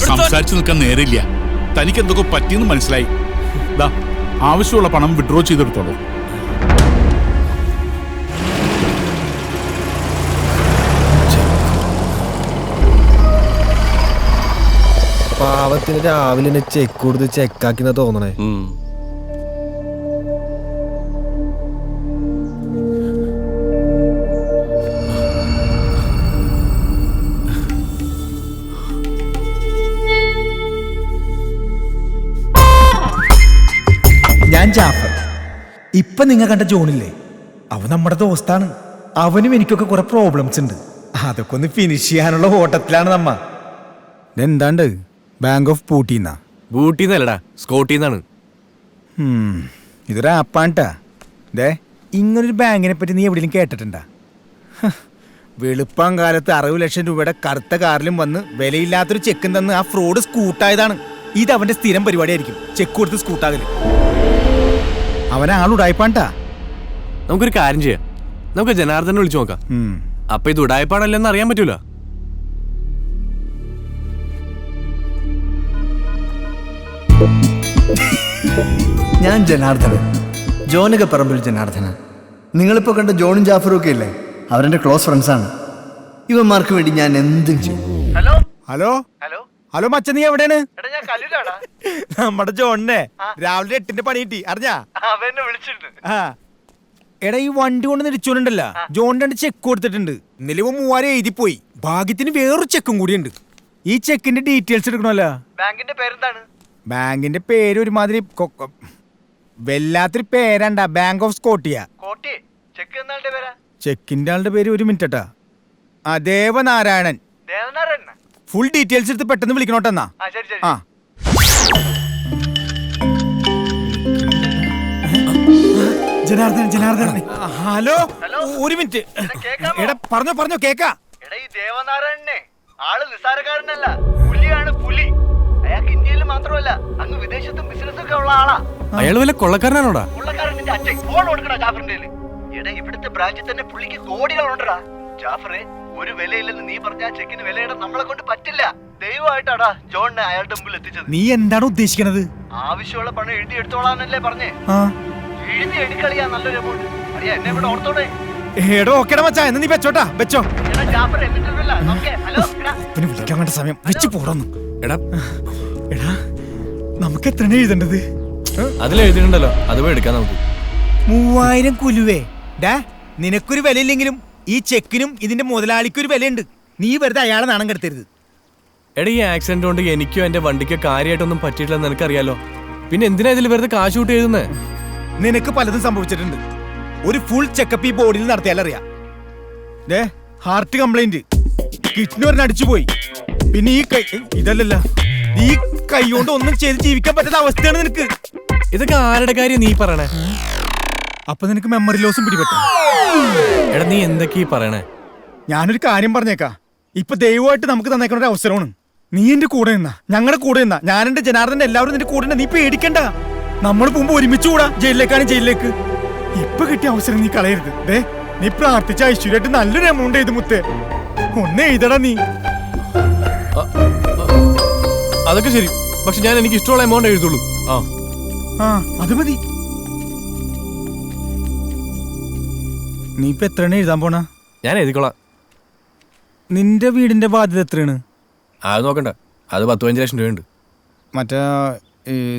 സംസാരിച്ചു നിൽക്കാൻ നേരില്ല. തനിക്ക് എന്തൊക്കെ പറ്റിയെന്ന് മനസ്സിലായി. ആവശ്യമുള്ള പണം വിഡ്രോ ചെയ്തെടുത്തോളൂ. പാവത്തിന് രാവിലെ ചെക്ക് കൊടുത്ത് ചെക്കാക്കിന്നാ തോന്നണേ. ഞാൻ ജാഫർ. ഇപ്പൊ നിങ്ങൾ കണ്ട ജോണില്ലേ, അവൻ നമ്മുടെ ദോസ്താണ്. അവനും എനിക്കൊക്കെ കുറെ പ്രോബ്ലംസ് ഉണ്ട്. അതൊക്കെ ഒന്ന് ഫിനിഷ് ചെയ്യാനുള്ള ഓട്ടത്തിലാണ് നമ്മ. എന്താണ്ട് ബാങ്ക് ഓഫ് ബൂട്ടിന്നാ? ബൂട്ടിന്നല്ലടാ, സ്കോട്ടിന്നാണ്. ഇതൊരു ആപ്പാണ്ടാ. ദേ, ഇങ്ങനൊരു ബാങ്കിനെ പറ്റി നീ എവിടെയും കേട്ടിട്ടുണ്ടാ? വെളുപ്പാൻ കാലത്ത് 60 ലക്ഷം രൂപയുടെ കറുത്ത കാറിലും വന്ന് വിലയില്ലാത്തൊരു ചെക്കും തന്ന് ആ ഫ്രോഡ് സ്കൂട്ടായതാണ്. ഇത് അവന്റെ സ്ഥിരം പരിപാടിയായിരിക്കും, ചെക്ക് കൊടുത്ത് സ്കൂട്ടാകല്. അവനാളുടായ്പാണ്ടാ. നമുക്കൊരു കാര്യം ചെയ്യാം, നമുക്ക് ജനാർദ്ദനെ വിളിച്ചു നോക്കാം. അപ്പൊ ഇത് ഉടായ്പാടല്ലെന്ന് അറിയാൻ പറ്റൂല. ഞാൻ ജനാർദ്ദനൻ, ജോനക പറമ്പിൽ ജനാർദ്ദനൻ. നിങ്ങളിപ്പോൾ കണ്ട ജോണും ജാഫറും ഒക്കെ ഇല്ലേ, അവരെന്റെ ക്ലോസ് ഫ്രണ്ട്സാണ്. ഇവന്മാർക്ക് വേണ്ടി ഞാൻ എന്തും ചെയ്യും. ഹലോ ഹലോ ഹലോ ഹലോ മച്ച, നീ എവിടെയാണ്? നമ്മുടെ ജോണിനെ രാവിലെ 8ന്റെ പണി കിട്ടി, അറിഞ്ഞാ? എടാ, ഈ വണ്ടി കൊണ്ട് നിരിച്ചോണ്ടല്ല, ജോൺ 2 ചെക്ക് കൊടുത്തിട്ടുണ്ട്. ഇന്നലെ 3000 എഴുതിപ്പോയി. ഭാഗ്യത്തിന് വേറൊരു ചെക്കും കൂടിയുണ്ട്. ഈ ചെക്കിന്റെ ഡീറ്റെയിൽസ് എടുക്കണമല്ലോ. ബാങ്കിന്റെ പേരെന്താണ്? ബാങ്കിന്റെ പേര് ഒരുമാതിരി വല്ലാത്തൊരു പേരാണ്ടാ, ബാങ്ക് ഓഫ് സ്കോട്ടിയ. ചെക്കിന്റെ ആളുടെ പേര് ഒരു മിനിറ്റാ. ദേവനാരായണൻ. ഫുൾ ഡീറ്റെയിൽസ് എടുത്ത് പെട്ടെന്ന് വിളിക്കണോട്ടെന്നാ. ആ, ജനാർദ്ദനൻ ജനാർദ്ദനൻ. ഹലോ, ഒരു മിനിറ്റ്. എടാ, പറഞ്ഞോ കേക്കാ. ഈ ദേവനാരായണനെ ആള് നിസ്സാരക്കാരനല്ല, പുലിയാണ്, പുലി. അയാൾക്ക് ഇന്ത്യയിൽ മാത്രമല്ല അങ്ങ് വിദേശത്തും ബിസിനസ് ഒക്കെ ഉള്ള ആളാ. അയാൾ വല്ല കൊള്ളക്കാരനാണോടാ? കൊള്ളക്കാരന്റെ അച്ഛൻ ഫോൺ കൊടുക്കണ ജാഫറിന്റെ. എടാ, ഇവിടുത്തെ ബ്രാഞ്ചിൽ തന്നെ പുള്ളിക്ക് കോടികളുണ്ടടാ. ജാഫറെ, ഒരു വിലയില്ലെന്ന് നീ പറഞ്ഞ ചെക്കിന് വിലയിടാൻ നമ്മളെ കൊണ്ട് പറ്റില്ല. ദൈവമായിട്ടാടാ ജോണിനെ അയാളുടെ മുമ്പിൽ എത്തിച്ചത്. നീ എന്താണ് ഉദ്ദേശിക്കണത്? ആവശ്യമുള്ള പണം എഴുതി എടുത്തോളാന്നല്ലേ പറഞ്ഞേ? എഴുതി എടുക്കളിയാ നല്ലൊരു എമൗണ്ട്. അറിയാ, എന്നെ ഇവിടെ ഓർത്തോടെ. എടോ, ഓക്കേടാ മച്ചാ, എന്നാ നീ വെച്ചോ. ജാഫർ എന്നിട്ടില്ല. ഹലോ, വിളിക്കാൻ വേണ്ട സമയം വെച്ച് പോടൊന്നു. എടാ എടാ, നമുക്ക് എത്രയാണ് എഴുതേണ്ടത്? അതിലെഴുതിയിട്ടുണ്ടല്ലോ, അത് പോയി എടുക്കാം നമുക്ക്. 3000 കുലുവേ. ഡാ, നിനക്കൊരു വിലയില്ലെങ്കിലും ഈ ചെക്കിനും ഇതിന്റെ മുതലാളിക്കൊരു വിലയുണ്ട്. നീ വെറുതെ അയാളെ നാണം കെടുത്തരുത്. എടാ, ഈ ആക്സിഡന്റ് കൊണ്ട് എനിക്കോ എന്റെ വണ്ടിക്കോ കാര്യമായിട്ടൊന്നും പറ്റിയിട്ടില്ലെന്ന് നിനക്കറിയാലോ. പിന്നെ എന്തിനാ ഇതിൽ വെറുതെ കാശ് കൂട്ടി എഴുതുന്നേ? നിനക്ക് പലതും സംഭവിച്ചിട്ടുണ്ട്. ഒരു ഫുൾ ചെക്കപ്പ് ഈ ബോഡിയിൽ നടത്തിയാലറിയാം. ഹാർട്ട് കംപ്ലൈന്റ്, കിഡ്നി ഒരെണ്ണം അടിച്ചുപോയി. പിന്നെ ഈ കൈ, ഇതല്ലല്ല, ഈ കൈ കൊണ്ട് ഒന്നും ചെയ്ത് ജീവിക്കാൻ പറ്റാത്ത അവസ്ഥയാണ് നിനക്ക്. ഇതൊക്കെ ആരുടെ കാര്യം നീ പറയണേ? അപ്പൊ നിനക്ക് മെമ്മറി ലോസും പിടിപെട്ടു. എടാ, നീ എന്തൊക്കെയാ പറയണേ? ഞാനൊരു കാര്യം പറഞ്ഞേക്കാ. ഇപ്പൊ ദൈവമായിട്ട് നമുക്ക് തന്നേക്കുന്ന ഒരു അവസരമാണ്. നീ എന്റെ കൂടെ നിന്നാ, ഞങ്ങളുടെ കൂടെ നിന്നാ, ഞാൻ എന്റെ ജനാർദ്ദന്റെ എല്ലാവരും നിന്റെ കൂടെ. നീ പേടിക്കണ്ട. നമ്മൾ പോകുമ്പോ ഒരുമിച്ച് കൂടാ, ജയിലിലേക്ക്. ഇപ്പൊ കിട്ടിയ അവസരം നീ കളയരുത്. നീ പ്രാർത്ഥിച്ച ഐശ്വര്യമായിട്ട് നല്ലൊരു എമൗണ്ട് എഴുതി മുത്തേ. ഒന്ന് എഴുതടാ നീ. അതൊക്കെ ശരി, പക്ഷെ ഞാൻ എനിക്ക് ഇഷ്ടമുള്ള എമൗണ്ട് എഴുതുള്ളൂ. അത് മതി. നീ ഇപ്പൊ എത്രയാണ് എഴുതാൻ പോണ? ഞാൻ എഴുതിക്കോളാം. നിന്റെ വീടിന്റെ ബാധ്യത എത്രയാണ്? അത് നോക്കണ്ട, അത് 10-15 ലക്ഷം രൂപയുണ്ട്. മറ്റേ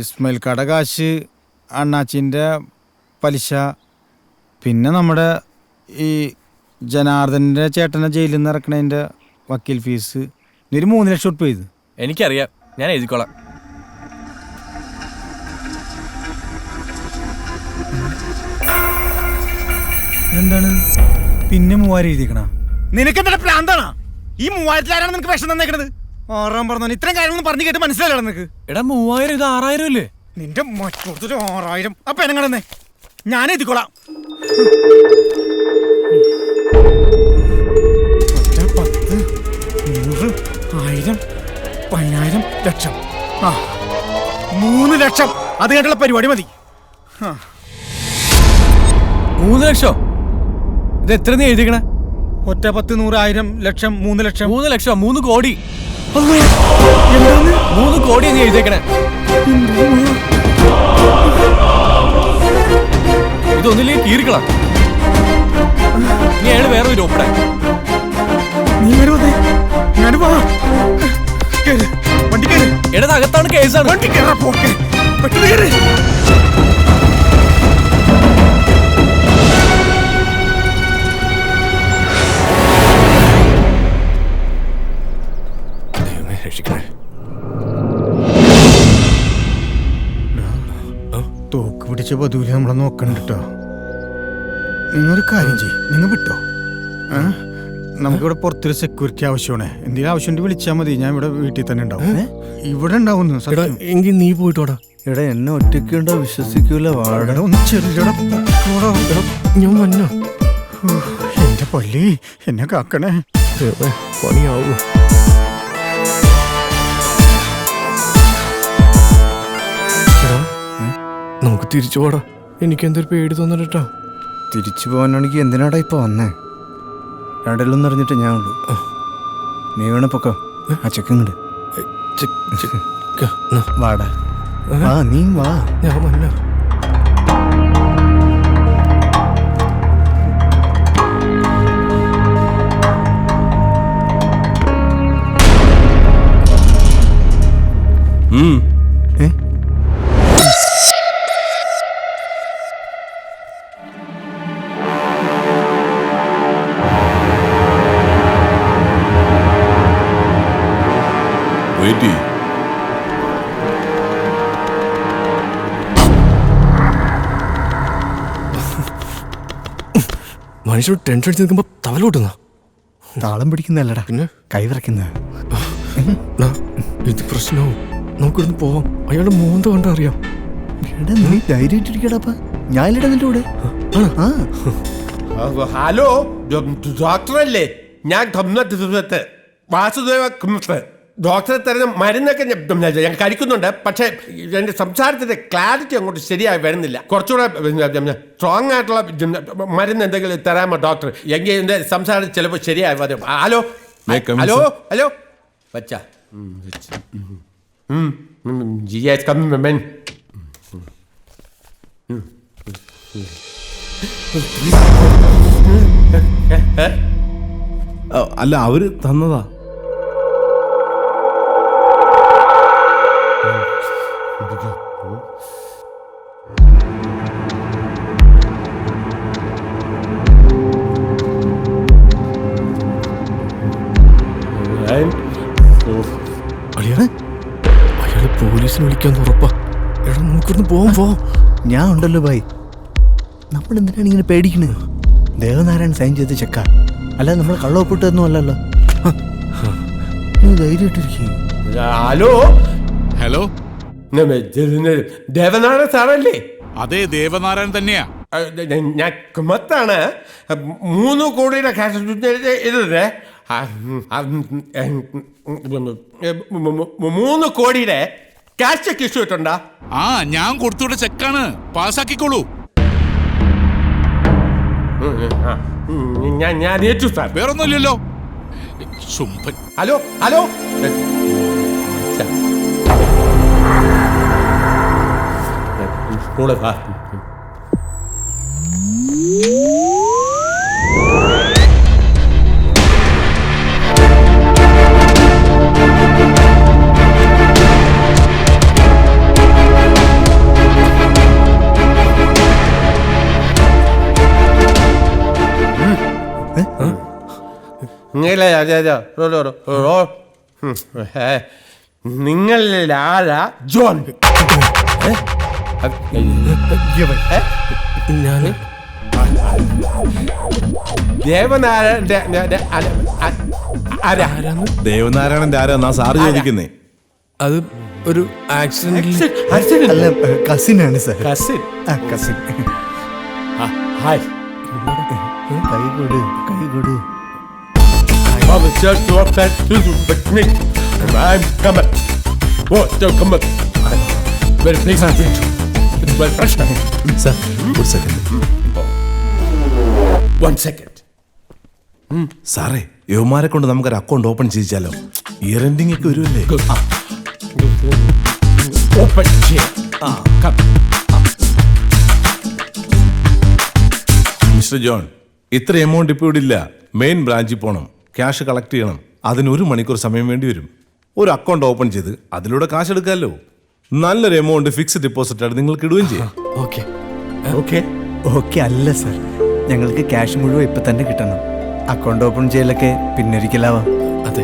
ഇസ്മയിൽ കട കാശ്, അണ്ണാച്ചിന്റെ പലിശ, പിന്നെ നമ്മുടെ ഈ ജനാർദ്ദന്റെ ചേട്ടനെ ജയിലിൽ നിന്ന് ഇറക്കണതിന്റെ വക്കീൽ ഫീസ്, ഒരു 3 ലക്ഷം ഉറുപ്പിക ചെയ്ത്. എനിക്കറിയാം, ഞാൻ എഴുതിക്കോളാം. എന്താണ് പിന്നെ 3000 എഴുതിക്കണ? നിനക്കെന്താ പ്രാന്താണോ? ഈ 3000 ആരാണ് നിനക്ക് വിഷം തന്നേക്കണത്? ആറാം പറഞ്ഞു. ഇത്രയും കാര്യങ്ങളൊന്നും പറഞ്ഞു കേട്ട് മനസ്സിലായില്ല നിനക്ക്? എടാ, 3000 ഇത് 6000 അല്ലേ? നിന്റെ മറ്റൊരു 6000. അപ്പൊ എനങ്ങളെന്നേ ഞാൻ എഴുതിക്കോളാം. 10, 100, 1000, 10000, ലക്ഷം. 3 ലക്ഷം. അത് കേട്ടുള്ള പരിപാടി മതി. 3 ലക്ഷം? ഇത് എത്ര നീ എഴുതിക്കണേ? 1, 10, 100, 1000, ലക്ഷം, 3 ലക്ഷം. 3 ലക്ഷം, 3 കോടി. എന്താണ്? 3 കോടി നീ എഴുതേക്കണേ. ഇതൊന്നില്ലെങ്കിൽ കീറിക്കളാം. നീ അയാൾ വേറെ ഒരു ഒപ്പിടാ. നീ വരുവതേ വാ. കേറ്, വണ്ടി കേറ്. എടാ അകത്താണ് കേസാണ്. വണ്ടി കേറാ, പോക്കെ പെട്ടെന്ന് കേറ്. രക്ഷിക്കണേ. തോക്ക് പിടിച്ച പതിവില് നമ്മളെ നോക്കണ്ടിട്ടോ. നിങ്ങളൊരു കാര്യം ചെയ്യ്, നിങ്ങൾ വിട്ടോ. നമുക്കിവിടെ പുറത്തൊരു സെക്യൂരിറ്റി ആവശ്യമാണ്. എന്തെങ്കിലും ആവശ്യമുണ്ട് വിളിച്ചാൽ മതി. ഞാൻ ഇവിടെ വീട്ടിൽ തന്നെ ഉണ്ടാവും. ഇവിടെ ഉണ്ടാവുന്നു. എങ്കിൽ നീ പോയിട്ടോടാ. എടാ എന്നെ ഒറ്റയ്ക്കുണ്ടോ വിശ്വസിക്കൂല. വാഴ ഒന്ന് ചെറിയടാ. ഞാൻ വന്നോ. എന്റെ പള്ളി, എന്നെ കാക്കണേ. പണിയാവൂ. നമുക്ക് തിരിച്ചു പോടാ. എനിക്ക് എന്തൊരു പേടി തോന്നലട്ടാ. തിരിച്ചു പോകാനാണെങ്കിൽ എന്തിനാടാ ഇപ്പൊ വന്നേ? രണ്ടിലൊന്നും അറിഞ്ഞിട്ട് ഞാൻ ഉള്ളു. നീ വേണ പൊക്കോ. ആ ചെക്കങ്ങട് വാടാ. വാ, നീ വാ. ഞാൻ വന്നോ. മനുഷ്യർ ടെൻഷൻ അടിച്ച് നിൽക്കുമ്പോ തവല കൂട്ടുന്ന താളം പിടിക്കുന്നല്ലടാ, പിന്നെ കൈ വിറയ്ക്കുന്ന. ഇത് പ്രശ്നവും. നമുക്കിവിടുന്ന് പോവാം. അയാളുടെ മോന്ത കണ്ടാ അറിയാം. എടാ നീ ധൈര്യമായിട്ടിരിക്കടാ. ഞാനിടാ നിന്റെ കൂടെ. ഹലോ ഡോക്ടറല്ലേ? ഞാൻ വാസുദേവ ഡോക്ടറെ തരുന്ന മരുന്നൊക്കെ ഞാൻ കഴിക്കുന്നുണ്ട്. പക്ഷേ എൻ്റെ സംസാരത്തിന്റെ ക്ലാരിറ്റി അങ്ങോട്ട് ശരിയായി വരുന്നില്ല. കുറച്ചുകൂടെ സ്ട്രോങ് ആയിട്ടുള്ള മരുന്ന് എന്തെങ്കിലും തരാമോ ഡോക്ടർ? എങ്കിൽ എൻ്റെ സംസാരം ചിലപ്പോൾ ശരിയായി വരും. ഹലോ ഹലോ ഹലോ വച്ച അല്ല, അവര് തന്നതാ. അയാള് പോലീസിനെ വിളിക്കാന്ന് ഉറപ്പാ. എടാ നമുക്കിവിടുന്ന് പോവാം. ഞാൻ ഉണ്ടല്ലോ ഭായി. നമ്മൾ എന്തിനാണ് ഇങ്ങനെ പേടിക്കണേ? ദേവനാരായൺ സൈൻ ചെയ്ത് ചെക്ക, അല്ലാതെ നമ്മൾ കള്ളൊപ്പിട്ടൊന്നും അല്ലല്ലോ. നീ ധൈര്യമായിട്ടിരിക്കും. ഹലോ ഹലോ, ദേവനാരായണ സാറല്ലേ? അതെ, ദേവനാരായൺ തന്നെയാ. ഞാൻ കുമത്താണ്. 3 കോടിയുടെ ക്യാഷ് ഇതേ 3 കോടിയുടെ ക്യാഷ് ചെക്ക് ഇഷ്യൂ ഇട്ടുണ്ടാ? ആ, ഞാൻ കൊടുത്തുവിട്ട ചെക്കാണ്. പാസ്സാക്കിക്കോളൂ. ഞാൻ ഏറ്റു സാർ. വേറൊന്നുമില്ലല്ലോ. ശുംഭൻ. ഹലോ ഹലോ കൂടെ സാർ. നിങ്ങളിൽ ആരാ ജോൺ? ഞാൻ ദേവനാരായണന്റെ ആരാ സാറ് ചോദിക്കുന്നേ? അത് ഒരു ആക്സിഡന്റിൽ. അല്ല, കസിനാണ് സാർ. കസിൻ. കസിൻ. ഹായ്. കൈ കൊടു, കൈ കൊടു. Just walk that with me. I'm coming. Oh, don't come up. Very please. It's my pressure. Sir, ഒരു സെക്കൻഡ്. 1 second. സാറേ, യുവമാരെ കൊണ്ട് നമുക്കൊരു അക്കൗണ്ട് ഓപ്പൺ ചെയ്യിച്ചാലോ? ഇയർ എൻഡിംഗ് ഒക്കെ വരുമല്ലേ? open here. Come. Mister John, ഇത്ര എമൗണ്ട് ഇപ്പോൾ ഇവിടെ ഇല്ല. മെയിൻ ബ്രാഞ്ചിൽ പോകണം, ക്യാഷ് കളക്ട് ചെയ്യണം. അതിന് 1 മണിക്കൂർ സമയം വേണ്ടി വരും. ഒരു അക്കൗണ്ട് ഓപ്പൺ ചെയ്ത് അതിലൂടെ കാശ് എടുക്കാമല്ലോ. നല്ലൊരു എമൗണ്ട് ഫിക്സ്ഡ് ഡെപ്പോസിറ്റ് ആയിട്ട് നിങ്ങൾക്ക് ഇടുകയും ചെയ്യാം. ഓക്കെ. Okay. ഓക്കെ അല്ല സർ, ഞങ്ങൾക്ക് ക്യാഷ് മുഴുവൻ ഇപ്പൊ തന്നെ കിട്ടണം. അക്കൗണ്ട് ഓപ്പൺ ചെയ്യലൊക്കെ പിന്നൊരിക്കലാവാം. അതെ.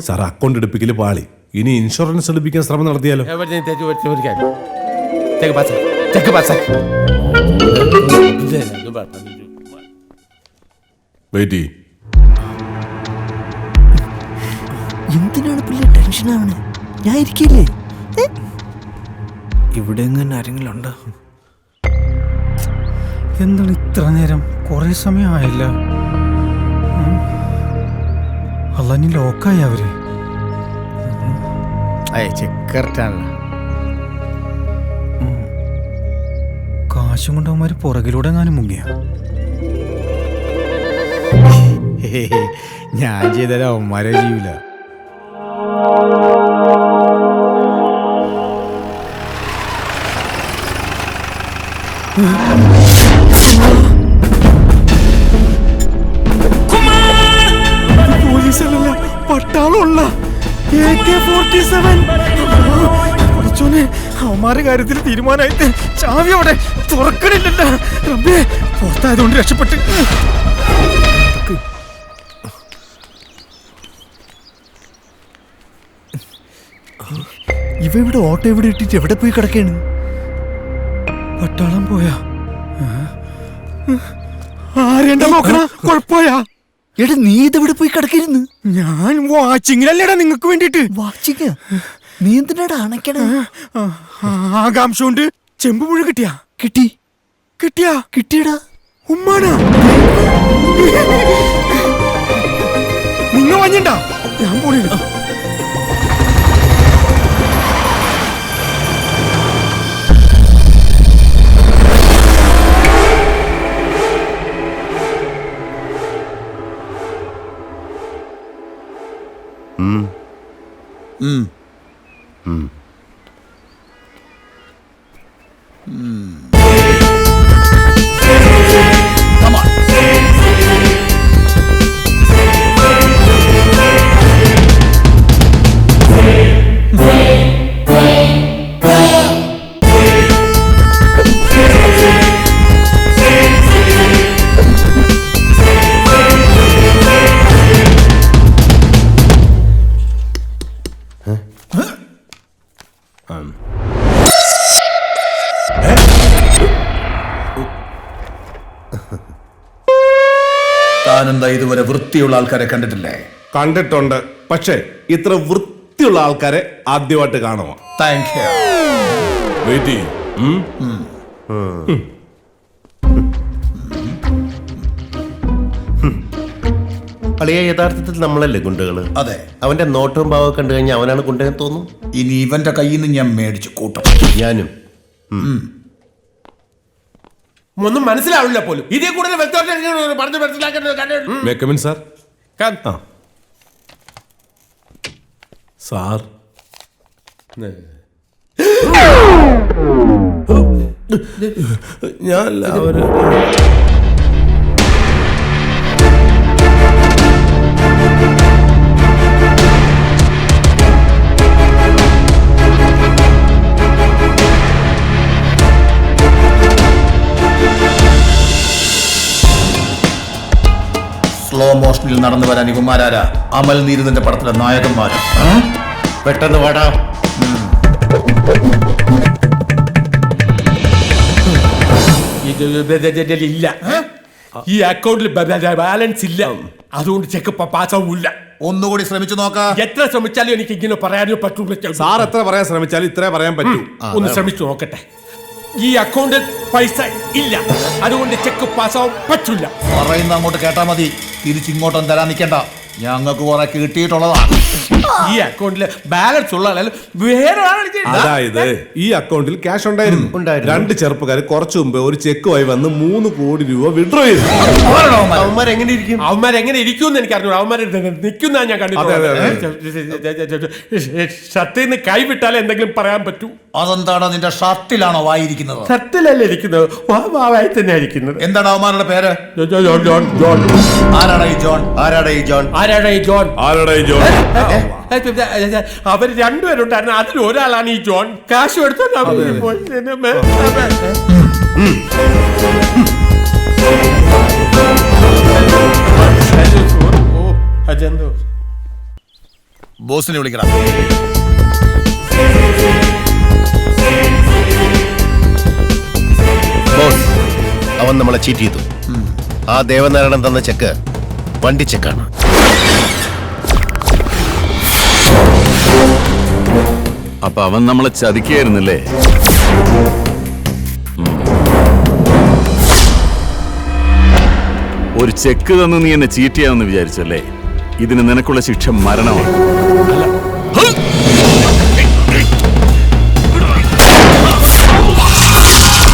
സാർ, അക്കൗണ്ട് എടുപ്പിക്കൽ പാളി. ഇനി ഇൻഷുറൻസ് എടുപ്പിക്കാൻ ശ്രമം നടത്തിയാലോ? Everything take a കാര്യം. Take a bath. Take a bath. Wait ചെയ്യ്. എന്തിനാണ് പിള്ളേ ടെൻഷൻ ആവണേ? ഞാൻ ഇരിക്കില്ലേ? ഇവിടെ എങ്ങനെ ആരെങ്കിലും ഉണ്ടോ? എന്താണ് ഇത്ര നേരം? കുറെ സമയമായില്ല. അള്ളാനി ലോക്കായി അവര്. കാശും കൊണ്ട് അവന്മാര് പുറകിലൂടെ എങ്ങാനും മുങ്ങിയ. ഞാൻ ചെയ്താലും അവന്മാരെ ചെയ്യൂല. പോലീസല്ല, പട്ടാളമുള്ള AK-47. പഠിച്ചോനെ, അവന്മാരുടെ കാര്യത്തിൽ തീരുമാനമായിട്ട് ചാവിയോടെ തുറക്കണില്ലല്ലോ. റബ്ബേ, പുറത്തായതുകൊണ്ട് രക്ഷപ്പെട്ട്. ഇവ ഇവിടെ ഓട്ടോ എവിടെ ഇട്ടിട്ട് എവിടെ പോയി കിടക്കാണ്? പട്ടാളം പോയാ? ആരെണ്ട നോക്കണ? കുഴപ്പമായാ? എടാ, നീ ഇതെവിടെ പോയി കിടക്കരുന്ന്? ഞാൻ വാച്ചിങ്ങിലല്ലേടാ നിങ്ങൾക്ക് വേണ്ടിട്ട്. വാച്ചിക്ക? നീ എന്തിനാടാ അണയ്ക്കണ? ആകാംക്ഷ കൊണ്ട് ചെമ്പ് മുഴ കിട്ടിയാ? കിട്ടിയാ? കിട്ടിയടാ. ഉമ്മാനാ? നിങ്ങ വഞ്ഞണ്ടാ? ഞാൻ പോണില്ല. താനെന്താ ഇതുവരെ വൃത്തിയുള്ള ആൾക്കാരെ കണ്ടിട്ടില്ലേ? കണ്ടിട്ടുണ്ട്, പക്ഷേ ഇത്ര വൃത്തിയുള്ള ആൾക്കാരെ ആദ്യമായിട്ട് കാണുമോ? Thank you. വെയിറ്റ് ചെയ്യ്. അളിയ, യഥാർത്ഥത്തിൽ നമ്മളല്ലേ ഗുണ്ടകള്? അതെ. അവന്റെ നോട്ടവും ഭാവവും കണ്ടു കഴിഞ്ഞാൽ അവനാണ് ഗുണ്ടെന്ന് തോന്നും. ഇനി ഇവന്റെ കയ്യിൽ നിന്ന് ഞാൻ മേടിച്ചു കൂട്ടും. ഞാനും. ഒന്നും മനസ്സിലാവില്ല പോലും. ഇതേ കൂടുതൽ പറഞ്ഞു May I come in, sir? മനസ്സിലാക്കാൻ. സാർ, ഞാൻ അവര് സ്ലോ മോഷനിൽ നടന്നു വരാൻ ഇവന്മാരാരാ? അമൽ നീരുതിന്റെ പടത്തിലെ നായകന്മാര്. പെട്ടെന്ന് വാടാ. ഇല്ല, ഈ അക്കൗണ്ടിൽ ബാലൻസ് ഇല്ല. അതുകൊണ്ട് ചെക്ക് പാസ്സാവൂല്ല. ഒന്നുകൂടി ശ്രമിച്ചു നോക്കാം. എത്ര ശ്രമിച്ചാലും എനിക്ക് ഇങ്ങനെ പറയാനോ പറ്റൂല. സാർ എത്ര പറയാൻ ശ്രമിച്ചാലും ഇത്രേ പറയാൻ പറ്റൂ. ഒന്ന് ശ്രമിച്ചു നോക്കട്ടെ. ഈ അക്കൗണ്ടിൽ പൈസ ഇല്ല, അതുകൊണ്ട് ചെക്ക് പാസ്സാവാൻ പറ്റില്ല. പറയുന്ന അങ്ങോട്ട് കേട്ടാ മതി, തിരിച്ചിങ്ങോട്ടൊന്നും തരാൻ നിൽക്കണ്ട. ഞങ്ങൾക്ക് കുറെ കിട്ടിയിട്ടുള്ളതാണ്. ഈ അക്കൗണ്ടില് ബാലൻസ് ഉള്ള ആളല്ല വേറെ ആളാണ് ചെയ്യുന്നത്. അതായത് ഈ അക്കൗണ്ടിൽ ക്യാഷ് ഉണ്ടായിരുന്നു. രണ്ട് ചെറുപ്പക്കാർ കുറച്ചു മുമ്പ് ഒരു ചെക്കുമായി വന്ന് 3 കോടി രൂപ വിഡ്രോ ചെയ്തു. അവന്മാരെങ്ങനെ ഇരിക്കും? അവന്മാരെങ്ങനെ ഇരിക്കും എനിക്ക് അറിഞ്ഞു. അവന്മാര് നിൽക്കുന്ന ഞാൻ കണ്ടിട്ടുണ്ട്. ഷർട്ടിൽ നിന്ന് കൈവിട്ടാലേ എന്തെങ്കിലും പറയാൻ പറ്റൂ. അതെന്താണോ നിന്റെ ഷർട്ടിലാണോ വായിരിക്കുന്നത്? ഷർട്ടിലല്ലേ ഇരിക്കുന്നത്, വായി തന്നെ ഇരിക്കുന്നത്. എന്താണ് അവന്മാരുടെ പേര്? John John. ആരാടാ ഈ ജോൺ? ആരാടാ ഈ ജോൺ? ആരാടാ ഈ ജോൺ? ആരുടെ ജോൺ? അവര് രണ്ടുപേരുണ്ടായിരുന്നു, അതിൽ ഒരാളാണ് ഈ ജോൺ. കാശ് എടുത്തോണ്ട് അവര് പോയി. ബോസിനെ വിളിക്കണം. ബോസ്, അവൻ നമ്മളെ ചീറ്റ് ചെയ്തു. ആ ദേവനാരായണൻ തന്ന ചെക്ക് വണ്ടി ചെക്കാണ്. അപ്പൊ അവൻ നമ്മളെ ചതിക്കായിരുന്നല്ലേ? ഒരു ചെക്ക് തന്നു നീ എന്നെ ചീറ്റ് ചെയ്യാമെന്ന് വിചാരിച്ചല്ലേ? ഇതിന് നിനക്കുള്ള ശിക്ഷ മരണമാണ്.